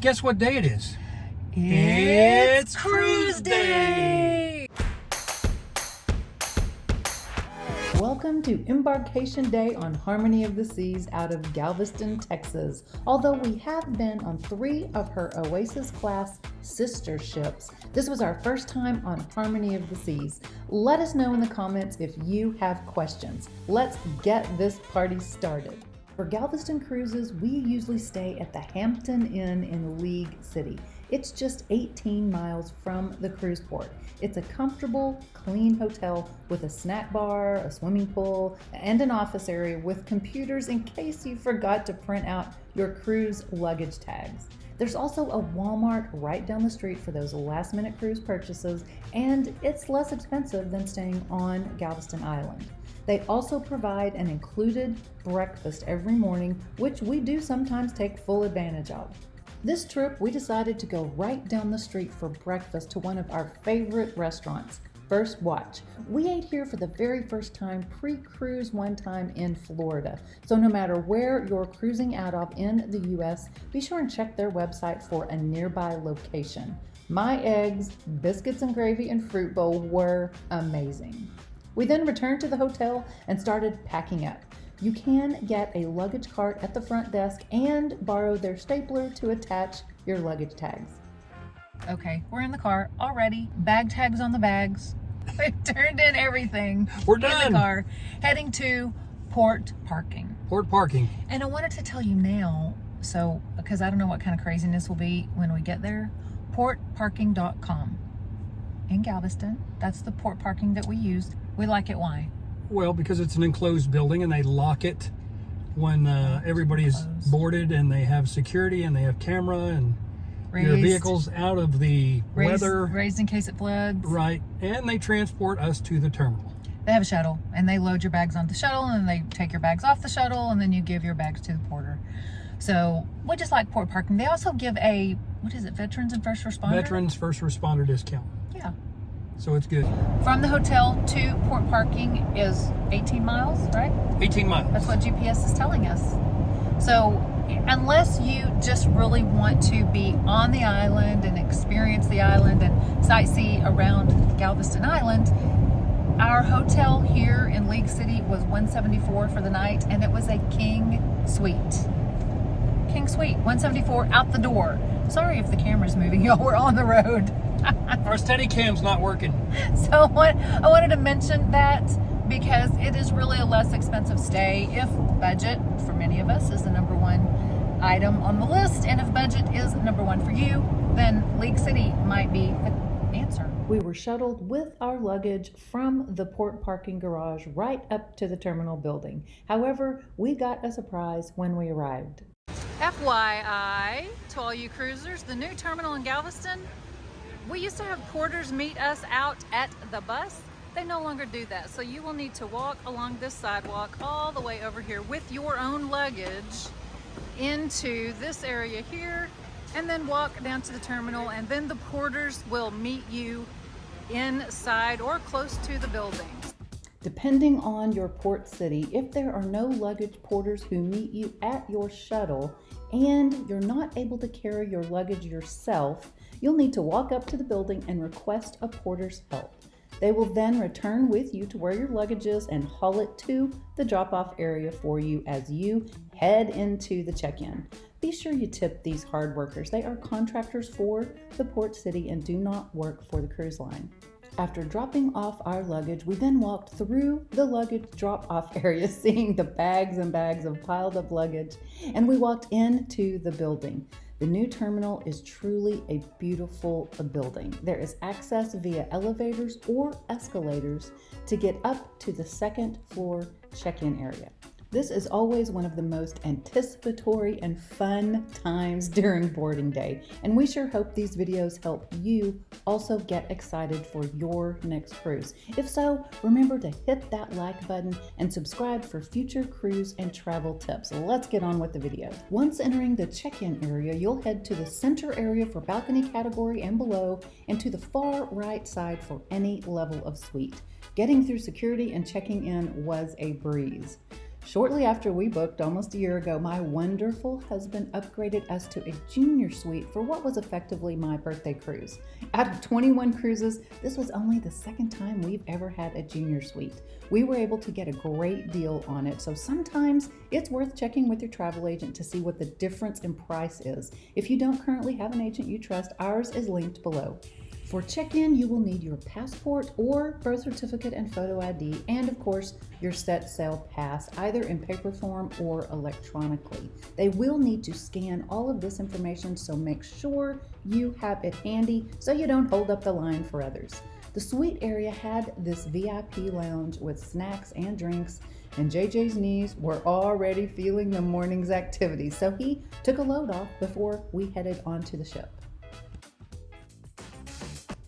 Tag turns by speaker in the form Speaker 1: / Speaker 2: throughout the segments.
Speaker 1: Guess what day it is?
Speaker 2: It's Cruise Day!
Speaker 3: Welcome to Embarkation Day on Harmony of the Seas out of Galveston, Texas. Although we have been on 3 of her Oasis-class sister ships, this was our first time on Harmony of the Seas. Let us know in the comments if you have questions. Let's get this party started. For Galveston cruises, we usually stay at the Hampton Inn in League City. It's just 18 miles from the cruise port. It's a comfortable, clean hotel with a snack bar, a swimming pool, and an office area with computers in case you forgot to print out your cruise luggage tags. There's also a Walmart right down the street for those last-minute cruise purchases, and it's less expensive than staying on Galveston Island. They also provide an included breakfast every morning, which we do sometimes take full advantage of. This trip, we decided to go right down the street for breakfast to one of our favorite restaurants, First Watch. We ate here for the very first time pre-cruise one time in Florida. So no matter where you're cruising out of in the US, be sure and check their website for a nearby location. My eggs, biscuits and gravy, and fruit bowl were amazing. We then returned to the hotel and started packing up. You can get a luggage cart at the front desk and borrow their stapler to attach your luggage tags.
Speaker 2: Okay, we're in the car already. Bag tags on the bags. We've turned in everything.
Speaker 1: We're
Speaker 2: in
Speaker 1: done.
Speaker 2: the car, heading to port parking.
Speaker 1: Port parking.
Speaker 2: And I wanted to tell you now, so because I don't know what kind of craziness will be when we get there, portparking.com in Galveston. That's the port parking that we used. We like it. Why?
Speaker 1: Well, because it's an enclosed building and they lock it when everybody is boarded, and they have security and they have camera and your vehicle's out of the weather.
Speaker 2: Raised in case it floods.
Speaker 1: Right. And they transport us to the terminal.
Speaker 2: They have a shuttle, and they load your bags onto the shuttle, and then they take your bags off the shuttle, and then you give your bags to the porter. So we just like port parking. They also give a, what is it, Veterans and First Responder?
Speaker 1: Veterans First Responder discount.
Speaker 2: Yeah.
Speaker 1: So it's good.
Speaker 2: From the hotel to port parking is 18 miles, right?
Speaker 1: 18 miles.
Speaker 2: That's what GPS is telling us. So unless you just really want to be on the island and experience the island and sightsee around Galveston Island, our hotel here in League City was $174 for the night, and it was a king suite. King suite, $174 out the door. Sorry if the camera's moving, y'all. We're on the road.
Speaker 1: Our Steadicam's not working.
Speaker 2: So I wanted to mention that because it is really a less expensive stay if budget, for many of us, is the number one item on the list. And if budget is number one for you, then League City might be the answer.
Speaker 3: We were shuttled with our luggage from the port parking garage right up to the terminal building. However, we got a surprise when we arrived.
Speaker 2: FYI, to all you cruisers, the new terminal in Galveston, we used to have porters meet us out at the bus. They no longer do that. So you will need to walk along this sidewalk all the way over here with your own luggage into this area here, and then walk down to the terminal, and then the porters will meet you inside or close to the building.
Speaker 3: Depending on your port city, if there are no luggage porters who meet you at your shuttle and you're not able to carry your luggage yourself, you'll need to walk up to the building and request a porter's help. They will then return with you to where your luggage is and haul it to the drop-off area for you as you head into the check-in. Be sure you tip these hard workers. They are contractors for the port city and do not work for the cruise line. After dropping off our luggage, we then walked through the luggage drop-off area, seeing the bags and bags of piled up luggage, and we walked into the building. The new terminal is truly a beautiful building. There is access via elevators or escalators to get up to the second floor check-in area. This is always one of the most anticipatory and fun times during boarding day, and we sure hope these videos help you also get excited for your next cruise. If so, remember to hit that like button and subscribe for future cruise and travel tips. Let's get on with the video. Once entering the check-in area, you'll head to the center area for balcony category and below, and to the far right side for any level of suite. Getting through security and checking in was a breeze. Shortly after we booked almost a year ago, my wonderful husband upgraded us to a junior suite for what was effectively my birthday cruise. Out of 21 cruises, this was only the second time we've ever had a junior suite. We were able to get a great deal on it, so sometimes it's worth checking with your travel agent to see what the difference in price is. If you don't currently have an agent you trust, ours is linked below. For check-in, you will need your passport or birth certificate and photo ID, and of course, your set sail pass, either in paper form or electronically. They will need to scan all of this information, so make sure you have it handy so you don't hold up the line for others. The suite area had this VIP lounge with snacks and drinks, and JJ's knees were already feeling the morning's activity, so he took a load off before we headed onto the ship.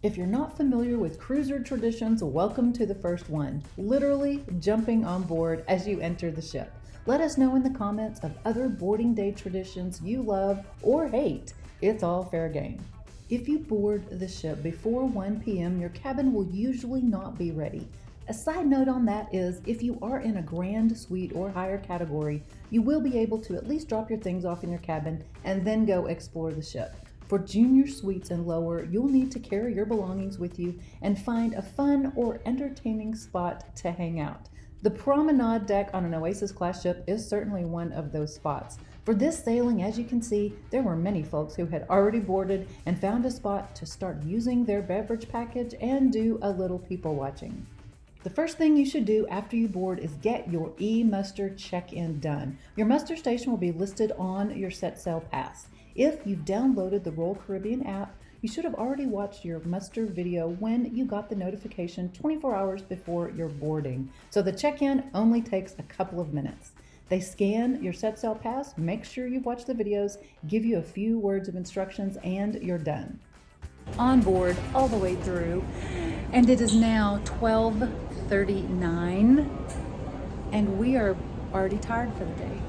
Speaker 3: If you're not familiar with cruiser traditions, welcome to the first one, literally jumping on board as you enter the ship. Let us know in the comments of other boarding day traditions you love or hate. It's all fair game. If you board the ship before 1 p.m., your cabin will usually not be ready. A side note on that is, if you are in a grand suite or higher category, you will be able to at least drop your things off in your cabin and then go explore the ship. For junior suites and lower, you'll need to carry your belongings with you and find a fun or entertaining spot to hang out. The promenade deck on an Oasis-class ship is certainly one of those spots. For this sailing, as you can see, there were many folks who had already boarded and found a spot to start using their beverage package and do a little people watching. The first thing you should do after you board is get your e-muster check-in done. Your muster station will be listed on your set sail pass. If you've downloaded the Royal Caribbean app, you should have already watched your muster video when you got the notification 24 hours before your boarding. So the check-in only takes a couple of minutes. They scan your set sail pass, make sure you've watched the videos, give you a few words of instructions, and you're done. On board all the way through, and it is now 12:39, and we are already tired for the day.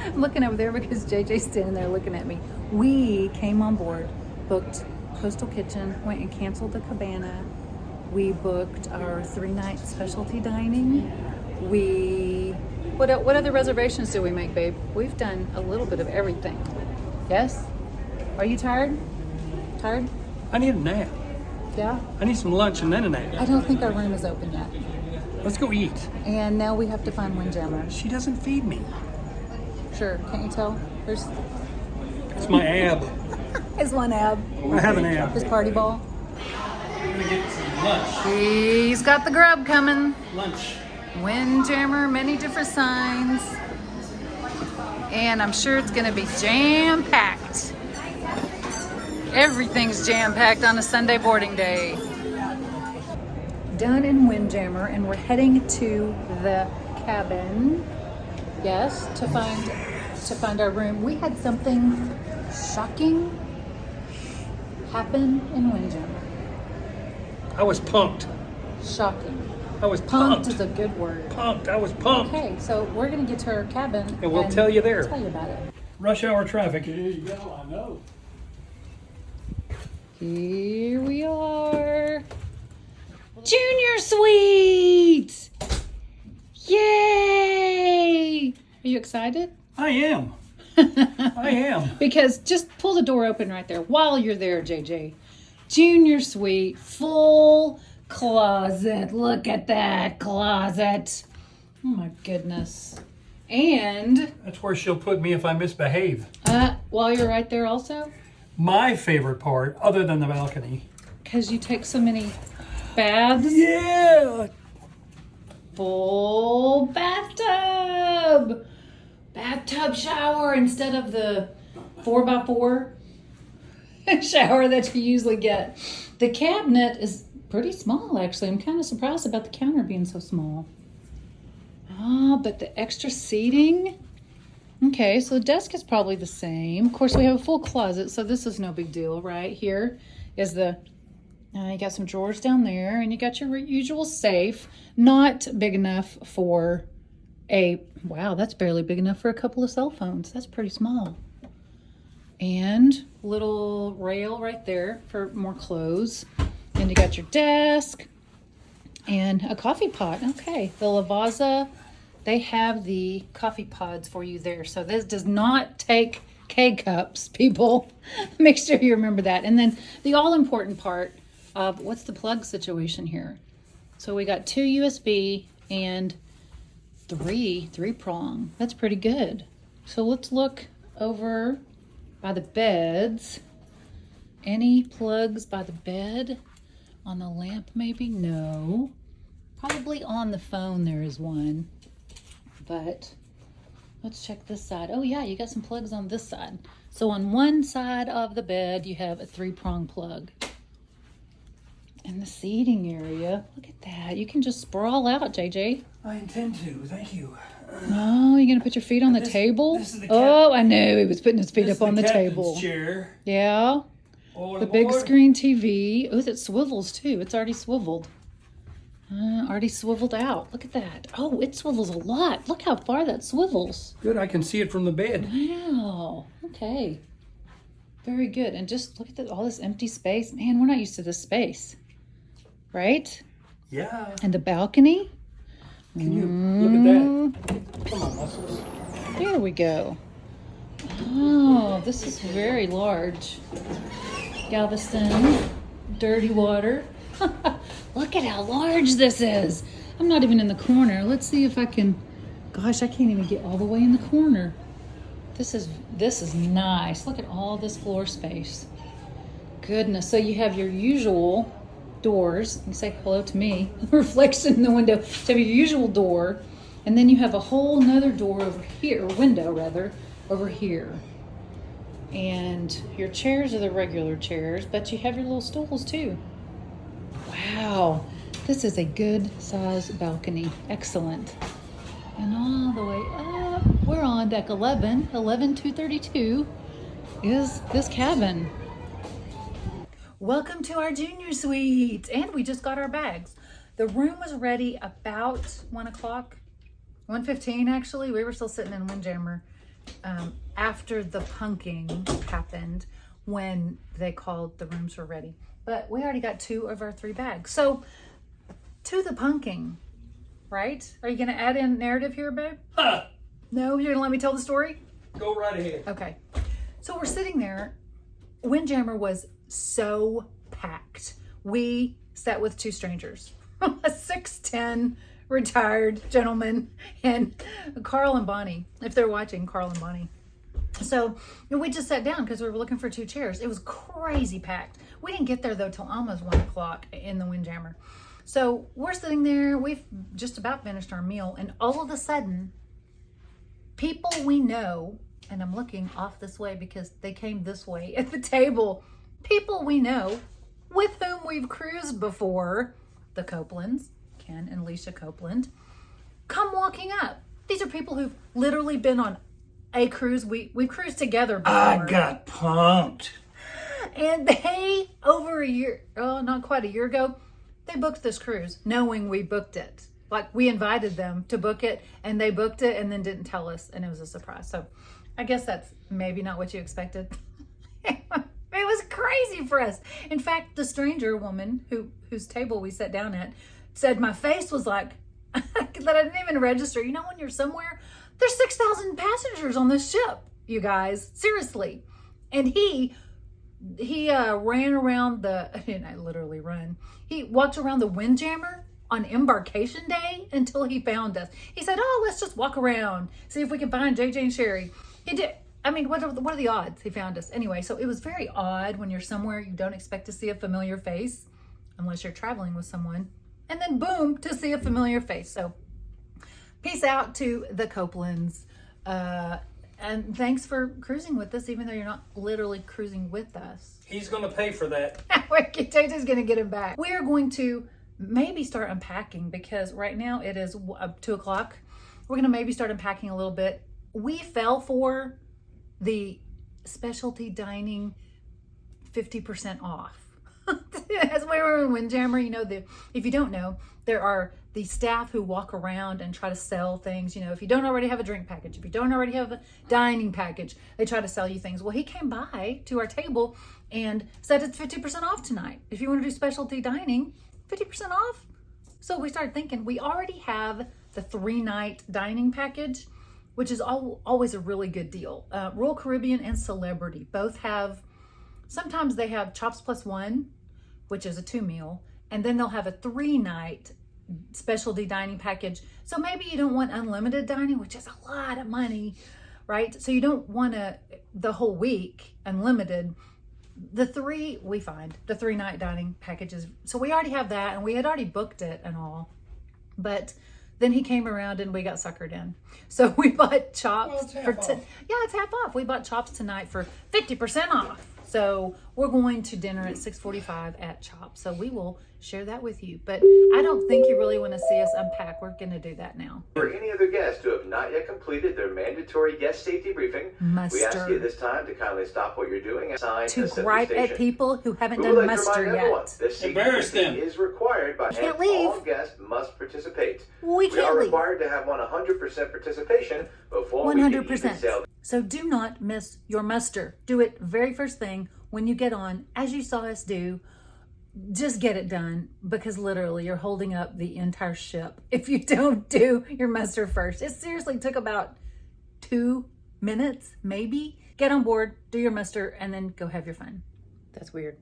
Speaker 3: I'm looking over there because JJ's standing there looking at me. We came on board, booked Coastal Kitchen, went and canceled the cabana. We booked our 3-night specialty dining. What other reservations do we make, babe? We've done a little bit of everything. Yes? Are you tired? Tired?
Speaker 1: I need a nap.
Speaker 3: Yeah?
Speaker 1: I need some lunch and then a nap.
Speaker 3: I don't think our room is open yet.
Speaker 1: Let's go eat.
Speaker 3: And now we have to find Windjammer.
Speaker 1: She doesn't feed me.
Speaker 3: Sure, can't you tell?
Speaker 1: It's my ab.
Speaker 3: His one ab.
Speaker 1: I have an ab.
Speaker 3: His party ball.
Speaker 1: I'm gonna get some lunch.
Speaker 2: He's got the grub coming.
Speaker 1: Lunch.
Speaker 2: Windjammer, many different signs. And I'm sure it's gonna be jam-packed. Everything's jam-packed on a Sunday boarding day.
Speaker 3: Done in Windjammer, and we're heading to the cabin. Yes, to find our room. We had something shocking happen in Windjammer.
Speaker 1: I was pumped.
Speaker 3: Shocking.
Speaker 1: I was
Speaker 3: Pumped
Speaker 1: pumped.
Speaker 3: is a good word.
Speaker 1: Pumped. I was pumped.
Speaker 3: Okay, so we're gonna get to our cabin
Speaker 1: And we'll tell you there.
Speaker 3: Tell you about it.
Speaker 1: Rush hour traffic.
Speaker 4: There you go, I know.
Speaker 3: Here we are. Junior Suite! Yay! Are you excited?
Speaker 1: I am. I am.
Speaker 3: Because just pull the door open right there while you're there, JJ. Junior Suite, full closet. Look at that closet. Oh my goodness. And
Speaker 1: That's where she'll put me if I misbehave.
Speaker 3: while you're right there also,
Speaker 1: My favorite part, other than the balcony.
Speaker 3: because you take so many baths.
Speaker 1: Yeah.
Speaker 3: Full bathtub. Bathtub shower instead of the 4x4 shower that you usually get. The cabinet is pretty small, actually. I'm kind of surprised about the counter being so small. Ah, but the extra seating. Okay, so the desk is probably the same. Of course, we have a full closet, so this is no big deal. Right here is the, you got some drawers down there, and you got your usual safe. Not big enough for wow, that's barely big enough for a couple of cell phones. That's pretty small. And little rail right there for more clothes. And you got your desk and a coffee pot. Okay, the Lavazza they have the coffee pods for you there. So this does not take K-cups, people. Make sure you remember that. And then the all-important part of what's the plug situation here. So we got 2 USB and 3 prong. That's pretty good. So let's look over by the beds. Any plugs by the bed? On the lamp maybe? No. Probably on the phone there is one. But let's check this side. Oh yeah, you got some plugs on this side. So on one side of the bed you have a 3-prong plug. In the seating area, look at that. You can just sprawl out, JJ.
Speaker 1: I intend to. Thank you.
Speaker 3: Oh, you're gonna put your feet on the table?
Speaker 1: This is the
Speaker 3: oh, I knew he was putting his feet
Speaker 1: this
Speaker 3: up on the
Speaker 1: captain's
Speaker 3: table.
Speaker 1: Chair.
Speaker 3: Yeah.
Speaker 1: All
Speaker 3: The
Speaker 1: aboard.
Speaker 3: big screen TV. Oh, it swivels too. It's already swiveled. Already swiveled out. Look at that. Oh, it swivels a lot. Look how far that swivels.
Speaker 1: Good, I can see it from the bed.
Speaker 3: Wow. Okay. Very good. And just look at all this empty space. Man, we're not used to this space. Right?
Speaker 1: Yeah.
Speaker 3: And the balcony.
Speaker 1: Can you look at that? Come on, muscles.
Speaker 3: There we go. Oh, this is very large. Galveston, dirty water. Look at how large this is. I'm not even in the corner. Let's see if I can. Gosh, I can't even get all the way in the corner. This is nice. Look at all this floor space. Goodness. So you have your usual doors. You say hello to me. Reflection in the window. So you have your usual door, and then you have a whole nother door over here, or window rather, over here. And your chairs are the regular chairs, but you have your little stools too. Wow, this is a good size balcony. Excellent. And all the way up, we're on deck 11. 11232 is this cabin. Welcome to our junior suite. And we just got our bags. The room was ready about 1 o'clock, 1:15 actually. We were still sitting in Windjammer after the punking happened, when they called the rooms were ready. But we already got 2 of our 3 bags. So to the punking, right? Are you going to add in narrative here, babe?
Speaker 1: Huh.
Speaker 3: No, you're going to let me tell the story?
Speaker 1: Go right ahead.
Speaker 3: Okay. So we're sitting there. Windjammer was so packed. We sat with 2 strangers, a 6'10" retired gentleman, and Carl and Bonnie, if they're watching, Carl and Bonnie. So we just sat down because we were looking for 2 chairs. It was crazy packed. We didn't get there though till almost 1 o'clock in the Windjammer. So we're sitting there. We've just about finished our meal, and all of a sudden, people we know, and I'm looking off this way because they came this way at the table. People we know with whom we've cruised before, the Copelands, Ken and Alicia Copeland, come walking up. These are people who've literally been on a cruise. We've cruised together before.
Speaker 1: I got punked.
Speaker 3: And they, over a year, not quite a year ago, they booked this cruise knowing we booked it. Like, we invited them to book it, and they booked it and then didn't tell us, and it was a surprise. So I guess that's maybe not what you expected. It was crazy for us. In fact, the stranger woman whose table we sat down at said my face was like, that I didn't even register. You know, when you're somewhere, there's 6,000 passengers on this ship, you guys, seriously. And he ran around literally run. He walked around the Windjammer on embarkation day until he found us. He said, oh, let's just walk around, see if we can find JJ and Sherry. He did. I mean, what are the odds he found us? Anyway, so it was very odd when you're somewhere you don't expect to see a familiar face unless you're traveling with someone. And then boom, to see a familiar face. So peace out to the Copelands. And thanks for cruising with us, even though you're not literally cruising with us.
Speaker 1: He's going to pay for that.
Speaker 3: JJ's going to get him back. We are going to maybe start unpacking because right now it is 2 o'clock. We're going to maybe start unpacking a little bit. We fell for the specialty dining 50% off. As we were in Windjammer, you know, if you don't know, there are the staff who walk around and try to sell things. You know, if you don't already have a drink package, if you don't already have a dining package, they try to sell you things. Well, he came by to our table and said it's 50% off tonight. If you want to do specialty dining, 50% off. So we started thinking, we already have the 3-night dining package, which is always a really good deal. Royal Caribbean and Celebrity both have, sometimes they have Chops Plus One, which is a 2-meal, and then they'll have a 3-night specialty dining package. So maybe you don't want unlimited dining, which is a lot of money, right? So you don't want the whole week unlimited. The 3-night dining packages. So we already have that, and we had already booked it and all, but then he came around and we got suckered in. So we bought chops
Speaker 1: Well,
Speaker 3: for
Speaker 1: it's
Speaker 3: half off. We bought chops tonight for 50% off. So we're going to dinner at 6:45 at Chops. So we will share that with you. But I don't think you really want to see us unpack. We're going to do that now.
Speaker 4: For any other guests who have not yet completed their mandatory guest safety briefing, we ask you at this time to kindly stop what you're doing and sign
Speaker 3: To
Speaker 4: assembly
Speaker 3: gripe
Speaker 4: station.
Speaker 3: at people who haven't
Speaker 4: We would
Speaker 3: done
Speaker 4: like to
Speaker 3: muster
Speaker 4: remind everyone,
Speaker 3: yet.
Speaker 4: this safety
Speaker 1: Embarrass
Speaker 4: briefing
Speaker 1: them.
Speaker 4: is required by
Speaker 3: Can't
Speaker 4: and
Speaker 3: leave.
Speaker 4: all guests must participate.
Speaker 3: We
Speaker 4: are
Speaker 3: can't leave.
Speaker 4: required to have 100% participation before we can even
Speaker 3: 100%.
Speaker 4: sail.
Speaker 3: So do not miss your muster. Do it very first thing when you get on, as you saw us do. Just get it done, because literally you're holding up the entire ship if you don't do your muster first. It seriously took about 2 minutes, maybe. Get on board, do your muster, and then go have your fun. That's weird.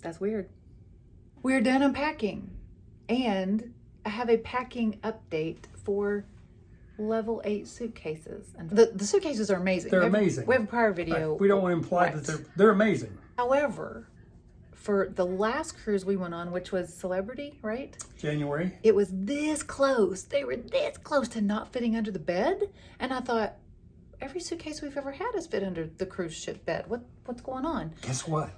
Speaker 3: That's weird. We're done unpacking, and I have a packing update for level 8 suitcases. And the suitcases are amazing.
Speaker 1: They're
Speaker 3: We have-
Speaker 1: amazing.
Speaker 3: We have a prior video.
Speaker 1: We don't want to imply
Speaker 3: Right.
Speaker 1: that they're amazing.
Speaker 3: However, for the last cruise we went on, which was Celebrity, right?
Speaker 1: January.
Speaker 3: It was this close. They were this close to not fitting under the bed. And I thought, every suitcase we've ever had has fit under the cruise ship bed. What's going on?
Speaker 1: Guess what?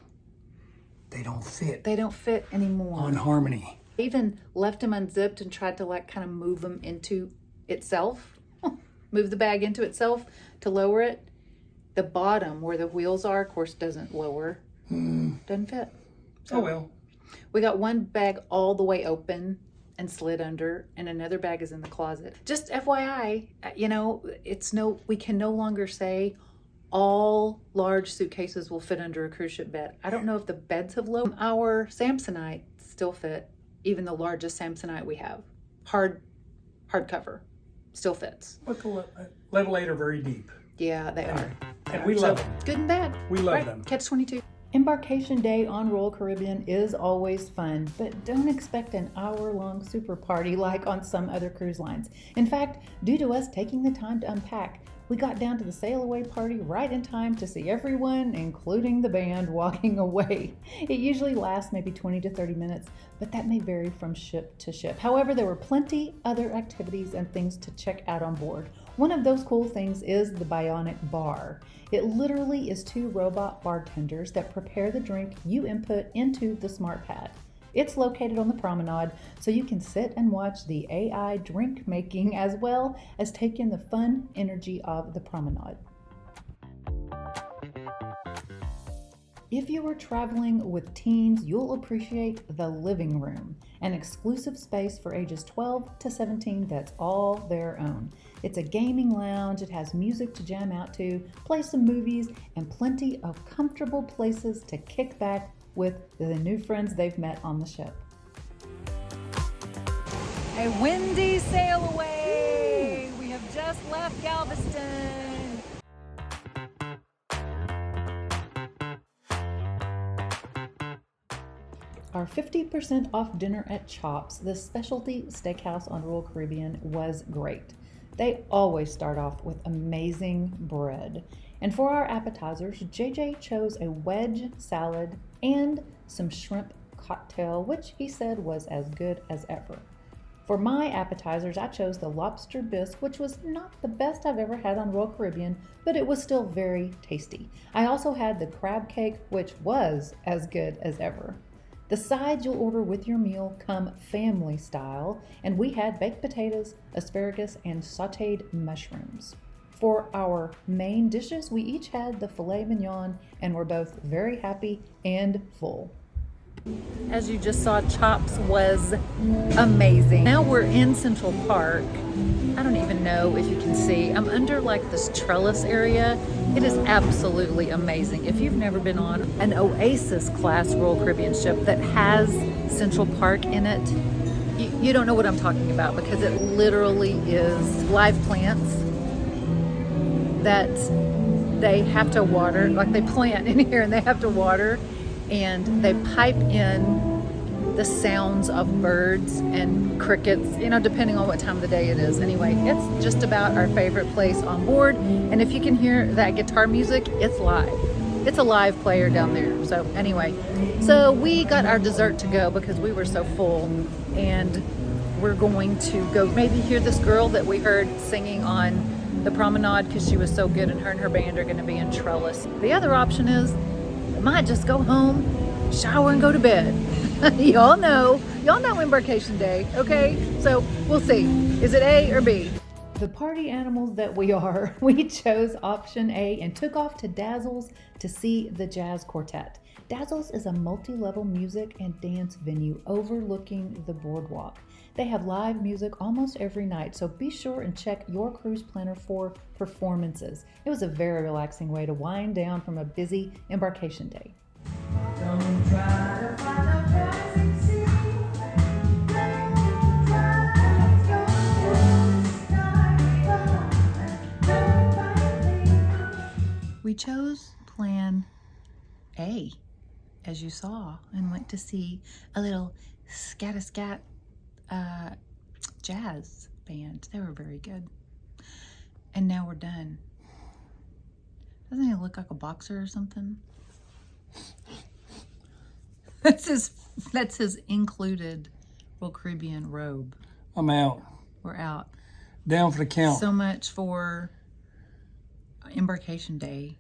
Speaker 1: They don't fit
Speaker 3: They don't fit anymore.
Speaker 1: on Harmony.
Speaker 3: I even left them unzipped and tried to kind of move them into itself. Move the bag into itself to lower it. The bottom where the wheels are, of course, doesn't lower. Doesn't fit.
Speaker 1: Oh well.
Speaker 3: We got one bag all the way open and slid under, and another bag is in the closet. Just FYI, we can no longer say all large suitcases will fit under a cruise ship bed. I don't know if the beds have lowered. Our Samsonite still fit, even the largest Samsonite we have. Hardcover still fits.
Speaker 1: But the level 8 are very deep.
Speaker 3: Yeah, they are.
Speaker 1: And we love them.
Speaker 3: Good and bad.
Speaker 1: We love them.
Speaker 3: Catch 22. Embarkation day on Royal Caribbean is always fun, but don't expect an hour-long super party like on some other cruise lines. In fact, due to us taking the time to unpack, we got down to the sail away party right in time to see everyone, including the band, walking away. It usually lasts maybe 20 to 30 minutes, but that may vary from ship to ship. However, there were plenty other activities and things to check out on board. One of those cool things is the bionic bar. It literally is 2 robot bartenders that prepare the drink you input into the smart pad. It's located on the promenade, so you can sit and watch the AI drink making as well as take in the fun energy of the promenade. If you are traveling with teens, you'll appreciate the living room, an exclusive space for ages 12 to 17 that's all their own. It's a gaming lounge, it has music to jam out to, play some movies, and plenty of comfortable places to kick back with the new friends they've met on the ship.
Speaker 2: A windy sail away. We have just left Galveston.
Speaker 3: Our 50% off dinner at Chops, the specialty steakhouse on Royal Caribbean, was great. They always start off with amazing bread. And for our appetizers, JJ chose a wedge salad and some shrimp cocktail, which he said was as good as ever. For my appetizers, I chose the lobster bisque, which was not the best I've ever had on Royal Caribbean, but it was still very tasty. I also had the crab cake, which was as good as ever. The sides you'll order with your meal come family style, and we had baked potatoes, asparagus, and sauteed mushrooms. For our main dishes, we each had the filet mignon and were both very happy and full. As you just saw, Chops was amazing. Now we're in Central Park. I don't even know if you can see. I'm under this trellis area. It is absolutely amazing. If you've never been on an Oasis-class Royal Caribbean ship that has Central Park in it,
Speaker 2: you don't know what I'm talking about, because it literally is live plants that they have to water. Like, they plant in here and they have to water, and they pipe in the sounds of birds and crickets, you know, depending on what time of the day it is. Anyway, it's just about our favorite place on board. And if you can hear that guitar music, it's live. It's a live player down there. So anyway, so we got our dessert to go because we were so full, and we're going to go maybe hear this girl that we heard singing on the promenade because she was so good, and her band are going to be in Trellis. The other option is I might just go home, shower, and go to bed. Y'all know Embarkation Day, okay? So we'll see. Is it A or B?
Speaker 3: The party animals that we are, we chose option A and took off to Dazzle's to see the jazz quartet. Dazzle's is a multi-level music and dance venue overlooking the boardwalk. They have live music almost every night, so be sure and check your cruise planner for performances. It was a very relaxing way to wind down from a busy embarkation day. Don't try to find a perfect sea. We chose plan A, as you saw, and went to see a little scat jazz band. They were very good. And now we're done. Doesn't he look like a boxer or something? That's his included Royal Caribbean robe.
Speaker 1: I'm out.
Speaker 3: We're out.
Speaker 1: Down for the count.
Speaker 3: So much for Embarkation Day.